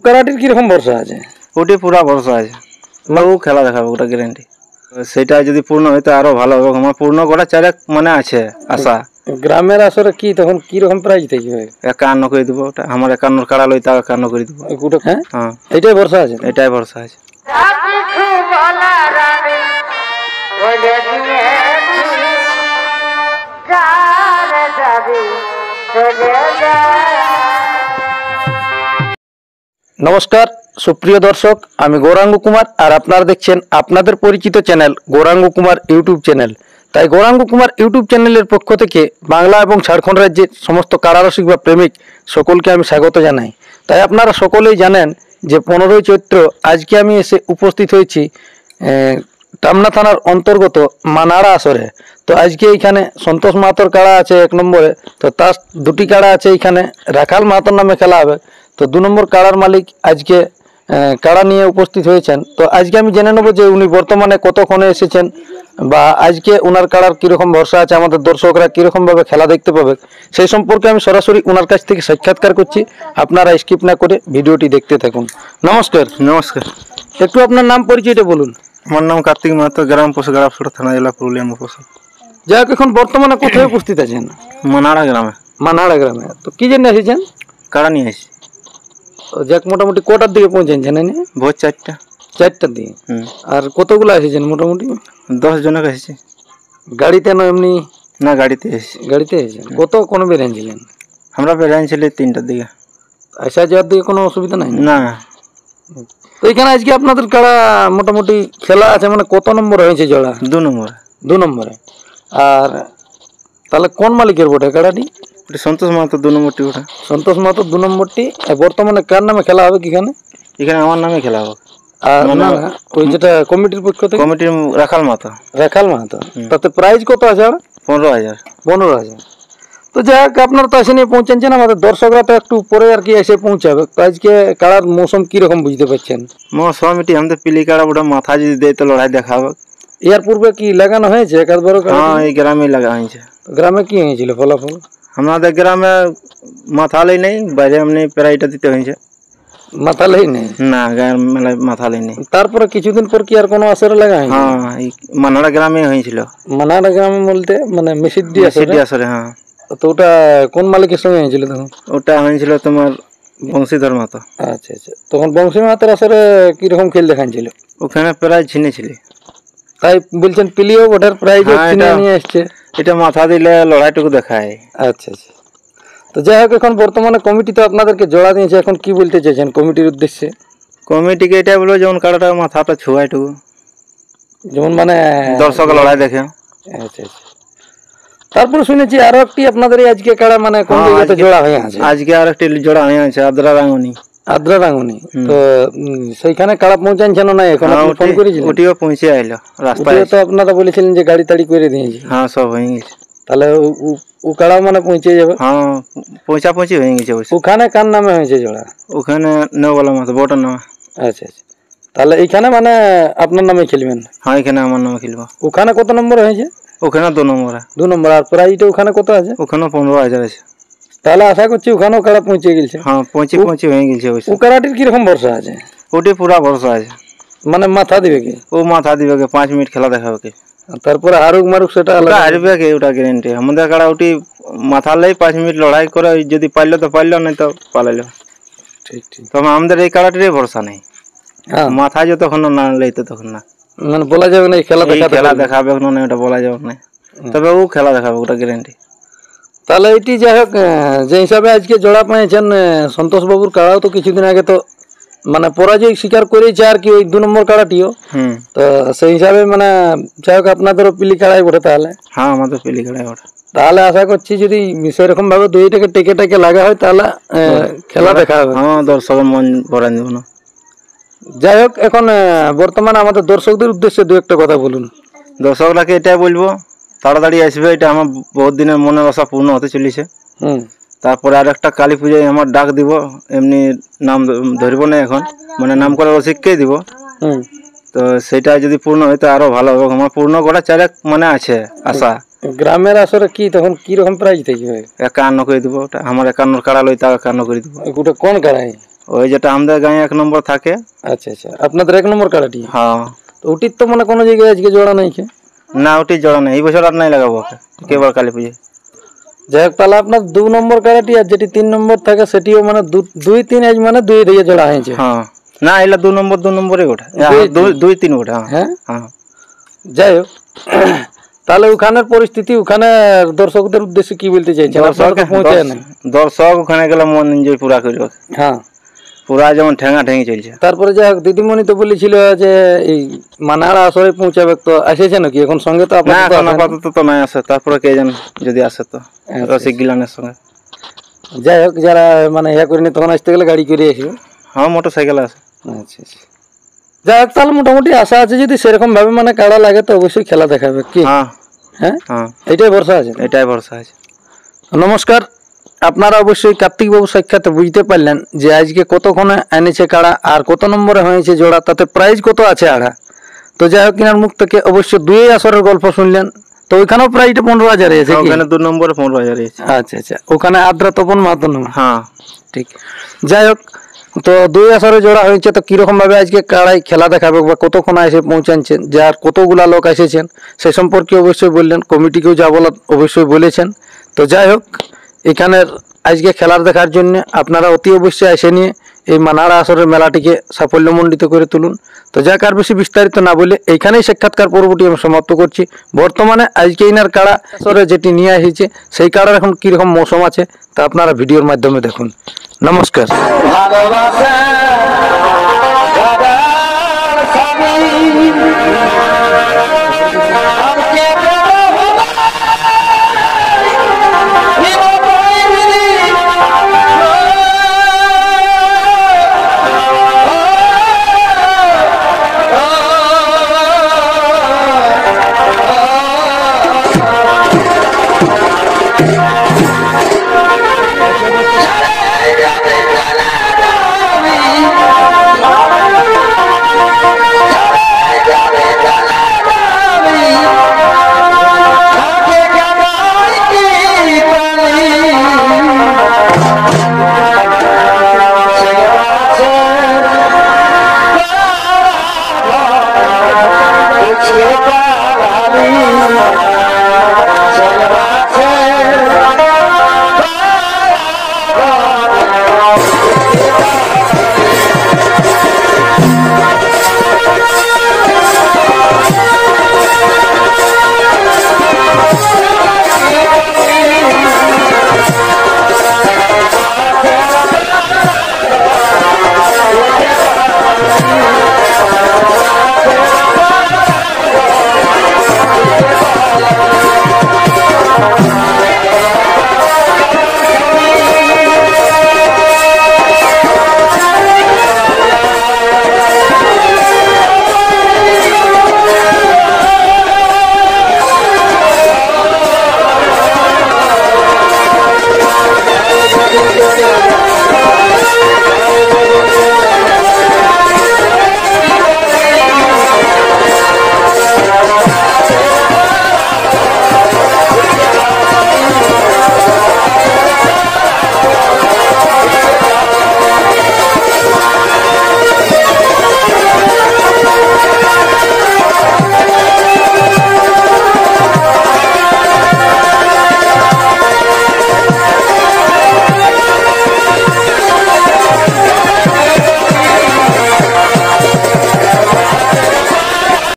কারাটির কিরকম ভরসা আছে? ওটি পুরা ভরসা আছে, ও খেলা দেখাবে, ওটা গ্যারেন্টি। সেটা যদি পূর্ণ হয় তো আরো ভালো হবে। আমার পূর্ণ করা চারেক মানে আছে আশা। গ্রামের আসরে কি তখন কিরকম প্রাইজ থাকবে? 51 করে দিব, ওটা আমার 51 কাড়া লই, তা 51 করে দিব। হ্যাঁ, হ্যাঁ, এটাই ভরসা আছে, এটাই ভরসা আছে। নমস্কার সুপ্রিয় দর্শক, আমি গৌরাঙ্গ কুমার আর আপনারা দেখছেন আপনাদের পরিচিত channel Gouranga Kumar YouTube channel. তাই গৌরাঙ্গ কুমার ইউটিউব চ্যানেলের পক্ষ থেকে বাংলা এবং ঝাড়খণ্ড রাজ্যের সমস্ত কারারসিক বা প্রেমিক সকলকে আমি স্বাগত জানাই। তাই আপনারা সকলেই জানেন যে 15ই চৈত্র আজকে আমি এসে উপস্থিত হয়েছি টামনা থানার অন্তর্গত মানাড়া আসরে। তো আজকে এইখানে সন্তোষ মাহাতোর কাড়া আছে 1 নম্বরে, তো তার 2টি কাড়া আছে এইখানে রাখাল মাহাতোর নামে খেলা হবে। তো 2 নম্বর কাড়ার মালিক আজকে কাড়া নিয়ে উপস্থিত হয়েছেন। তো আজকে আমি জেনে নেব যে উনি বর্তমানে কতক্ষণে এসেছেন বা আজকে ওনার কাড়ার কীরকম ভরসা আছে, আমাদের দর্শকরা কীরকমভাবে খেলা দেখতে পাবে সেই সম্পর্কে আমি সরাসরি ওনার কাছ থেকে সাক্ষাৎকার করছি। আপনারা স্কিপ না করে ভিডিওটি দেখতে থাকুন। নমস্কার। নমস্কার। একটু আপনার নাম পরিচয়টা বলুন। আমার নাম কার্তিক মাহাতো, গ্রাম পোষগাড়াপসড়া, থানা জেলা পুরুলিয়া মুখোশ। যাই হোক, এখন বর্তমানে কোথায় উপস্থিত আছেন? মানাড়া গ্রামে। মানাড়া গ্রামে। তো কি জন্য এসেছেন? কাড়া নিয়ে আসি। যাক, মোটামুটি কটার দিকে পৌঁছেছেন জানেন? ভোর 4টা। 4টার দিকে। আর কতগুলো এসেছেন মোটামুটি? 10 জনক এসেছি। গাড়িতে না এমনি? না, গাড়িতে এসেছি। গাড়িতে এসেছেন। কত কোন বেরিয়েছিলেন? আমরা বেরিয়েছিলি 3টার দিকে। আসা যাওয়ার দিকে কোনো অসুবিধা নাই? না। তো এখানে আজকে আপনাদের কাড়া মোটামুটি খেলা আছে, মানে কত নম্বর হয়েছে জোড়া? 2 নম্বরে। 2 নম্বরে। আর তাহলে কোন মালিকের বটে কাড়াটি? সন্তোষ মাহাতো 2 নম্বরটি। ওটা সন্তোষ মাহাতো 2 নম্বরটি। বর্তমানে কার নামে খেলা হবে এখানে? এখানে আমার নামে খেলা হবে। আর না, ওই যেটা কমিটির পক্ষ থেকে? কমিটির রাখাল মাহাতো। রাখাল মাহাতো। তাতে প্রাইজ কত আছে? 15,000। 15,000। তো যাই হোক, আপনারা তো এসে নিয়ে পৌঁছাচ্ছেন, আমাদের দর্শকরা তো একটু পরে আর কি এসে পৌঁছাবে। তো আজকে কাড়ার মৌসুম কিরকম বুঝতে পারছেন? মৌসুমিটি আমাদের পিলি কাড়া, ওটা মাথা যদি দেয় তো লড়াই দেখাবে। এর পূর্বে কি লাগানো হয়েছে একাধবার? হ্যাঁ, এই গ্রামে লাগা হয়েছে। গ্রামে কি হয়েছিল ফলাফল? আমাদের গ্রামে মাথা লাই নেই, বাইরে এমনি প্রাইটা দিতে হয়েছে। মাথা লাই নেই? না, গায়ের মেলায় মাথা লাই নেই। তারপরে কিছুদিন পর কি আর কোনো আসরে লাগা হয়নি? হ্যাঁ, এই মানাড়া গ্রামে হয়েছিল। মানাড়া গ্রামে বলতে মানে মেসিডি আসরে? হ্যাঁ। তো ওটা কোন মালিকের সঙ্গে হয়েছিল তখন? ওটা হয়েছিল তোমার বংশীধর মাহাতো। আচ্ছা আচ্ছা। তখন বংশী মাহাতোর আসরে কিরকম খেল দেখাচ্ছিল? ওখানে প্রাইজ ছিনেছিল। তাই বলছেন পিলিও ওটার প্রাইজ ছিনে নিয়ে আসছে? এটা মাথা দিলে লড়াইটুকু দেখায়। আচ্ছা আচ্ছা। তো যাই হোক, এখন বর্তমানে কমিটি তো আপনাদেরকে জোড়া দিয়েছে, এখন কি বলতে চাইছেন কমিটির উদ্দেশ্যে? কমিটিকে এটা বলবো যেমন কাড়াটা মাথাটা ছুয়াইটুকু, যেমন মানে দর্শক লড়াই দেখে। আচ্ছা আচ্ছা। তারপরে শুনেছি আরো একটি আপনাদের আজকে কাড়া মানে কোন জায়গাতে জোড়া হয়ে আছে? আজকে আর একটি জোড়া হয়ে আছে, আদ্রা রাঙ্গুনি। আদ্রা রাঙ্গুনি। তো সেইখানে কাড়া পৌঁছাচ্ছেন না এখন? ফোন করেছিলেন? ওটিও পৌঁছে আইলো রাস্তায়। তো আপনারা বলেছিলেন যে গাড়ি তাড়ি করে দিয়েছি। হ্যাঁ, সব হয়ে গেছে। তাহলে ও কাড়াও মানে পৌঁছে যাবে? হ্যাঁ, পৌঁছাপৌঁছি হয়ে গেছে। ওখানে কার নামে হয়েছে জোড়া? ওখানে নেওয়ালা মাথা বটার নামে। আচ্ছা আচ্ছা। তাহলে এইখানে মানে আপনার নামে খেলবেন? হ্যাঁ, এখানে আমার নামে খেলবো। ওখানে কত নম্বর হয়েছে? ওখানে 2 নম্বরে। 2 নম্বর। আর প্রাইজটা ওখানে কত আছে? ওখানে 15,000 আছে। তাহলে আশা করছি ওখানেও কাড়া পৌঁছে গেছে। হ্যাঁ, পৌঁছে হয়ে গেছে। ও কাড়াটির কিরকম ভরসা আছে? ওটি পুরা ভরসা আছে। মানে মাথা দিবে কি? ও মাথা দিবে কে, 5 মিনিট খেলা দেখাবে কে। তারপরে হারুক মারুক সেটা আলাদা? হারবে কে, ওটা গ্যারেন্টি। আমাদের কাড়া ওটি মাথা লাই 5 মিনিট লড়াই করে, যদি পারলো তো পারলো, নাই তো পালাইলো। ঠিক ঠিক। তবে আমাদের এই কাড়াটিরই ভরসা নেই। হ্যাঁ, মাথা যতক্ষণ না লইতো তখন না, মানে বলা যাবে না খেলা দেখাবে না, ওটা বলা যাবে না। তবে ও খেলা দেখাবে, ওটা গ্যারেন্টি। তাহলে এটি যাই হোক, যে হিসাবে আজকে জোড়া পেয়েছেন সন্তোষ বাবুর কাড়াও তো কিছুদিন আগে তো মানে পরাজয় স্বীকার করেছে আর কি, ওই 2 নম্বর কাড়াটিও। তো সেই হিসাবে মানে যাই হোক আপনাদেরও পিলি কাড়াই বটে তাহলে? হ্যাঁ, আমাদের পিলি কাড়াই বটে। তাহলে আশা করছি যদি সেরকম ভাবে 2টাকে টেকে লাগা হয় তাহলে খেলা দেখা হবে। হ্যাঁ, দর্শকের মন ভরাই দেব না। যাই হোক, এখন বর্তমানে আমাদের দর্শকদের উদ্দেশ্যে 2-1টা কথা বলুন। দর্শকরাকে এটাই বলবো, তাড়াতাড়ি আসবে। এটা আমার বহুত দিনের মনের আশা পূর্ণ হতে চলেছে। তারপরে আর একটা কালী পূজায় আমার ডাক দিব, এমনি নাম ধরব না এখন, মানে নাম করার রসিককেই দিব। তো সেটা যদি পূর্ণ হয় তো আরো ভালো হবে। আমার পূর্ণ করা চারেক মানে আছে আশা। গ্রামের আসরে কি তখন কিরকম প্রাইজ থাকবে? 51 করে দিব। ওটা আমার 51 কাড়া লই, তা 51 করে দিব। ওটা কোন কাড়াই? ওই যেটা আমাদের গায়ে 1 নম্বর থাকে। আচ্ছা আচ্ছা, আপনাদের 1 নম্বর কাড়াটি? হ্যাঁ। তো ওটির তো মানে কোনো জায়গায় আজকে জোড়া নাই কে? না, ওটি জোড়া নেই, এই বছর আর নাই লাগাবো ওকে, কেবল কালী পুজো। যাই হোক, তাহলে আপনার 2 নম্বর কাড়াটি আর যেটি 3 নম্বর থাকে সেটিও মানে 2 3 আজ মানে 2 দিয়ে জোড়া হয়েছে। হ্যাঁ, না এলা 2 নম্বরে ওঠে, 2 3 ওঠে। হ্যাঁ হ্যাঁ। যাই হোক, তাহলে ওখানের পরিস্থিতি, ওখানে দর্শকদের উদ্দেশ্যে কি বলতে চাইছেন? দর্শক ওখানে গেলে মন এনজয় পুরা করবে। হ্যাঁ, পুরা যেমন ঠেঙা ঠেঙি চলছে। তারপরে যাই হোক, দিদিমণি তো বলেছিল যে এই মানাড়া আসরে পৌঁছাবে, তো আসেছে নাকি এখন সঙ্গে? তো আপাতত তো নাই আসে, তারপরে কে জানে যদি আসে তো রসিক গিলানের সঙ্গে। যাই হোক, যারা মানে ইয়া করেনি তখন আসতে গেলে গাড়ি করে আসবে। হ্যাঁ, মোটরসাইকেল আছে। আচ্ছা আচ্ছা, যাই হোক, তাহলে মোটামুটি আশা আছে যদি সেরকম ভাবে মানে কাড়া লাগে তো অবশ্যই খেলা দেখাবে কি? হ্যাঁ হ্যাঁ, এটাই ভরসা আছে, এটাই ভরসা আছে। নমস্কার, আপনারা অবশ্যই কার্তিক বাবু সাক্ষাৎ বুঝতে পারলেন যে আজকে কতক্ষণে এনেছে কাড়া আর কত নম্বরে হয়েছে জোড়া, তাতে প্রাইজ কত আছে আড়া। তো যাই হোক, কিনার মুখ থেকে অবশ্য 2 আসরের গল্প শুনলেন। তো ওইখানেও প্রাইজটা 15,000 আছে, ওখানে 2 নম্বরে 15,000 আছে। আচ্ছা আচ্ছা, ওখানে আদ্রা তপন মাহাতো। হ্যাঁ ঠিক। যাই হোক, তো 2 আসরে জোড়া হয়েছে, তো কিরকম ভাবে আজকে কাড়াই খেলা দেখাবে বা কতক্ষণ এসে পৌঁছাচ্ছেন, যার কতগুলা লোক এসেছেন সে সম্পর্কে অবশ্যই বললেন, কমিটিকেও যা বলার অবশ্যই বলেছেন। তো যাই হোক, এখানের আজকে খেলার দেখার জন্য আপনারা অতি অবশ্যই এসে নিয়ে এই মানাড়া আসরের মেলাটিকে সাফল্যমণ্ডিত করে তুলুন। তো যাক, আর বেশি বিস্তারিত না বলে এইখানেই সাক্ষাৎকার পর্বটি আমি সমাপ্ত করছি। বর্তমানে আজকে ইনার কাড়া আসরে যেটি নিয়ে এসেছে সেই কাড়ার এখন কীরকম মৌসুম আছে তা আপনারা ভিডিওর মাধ্যমে দেখুন। নমস্কার।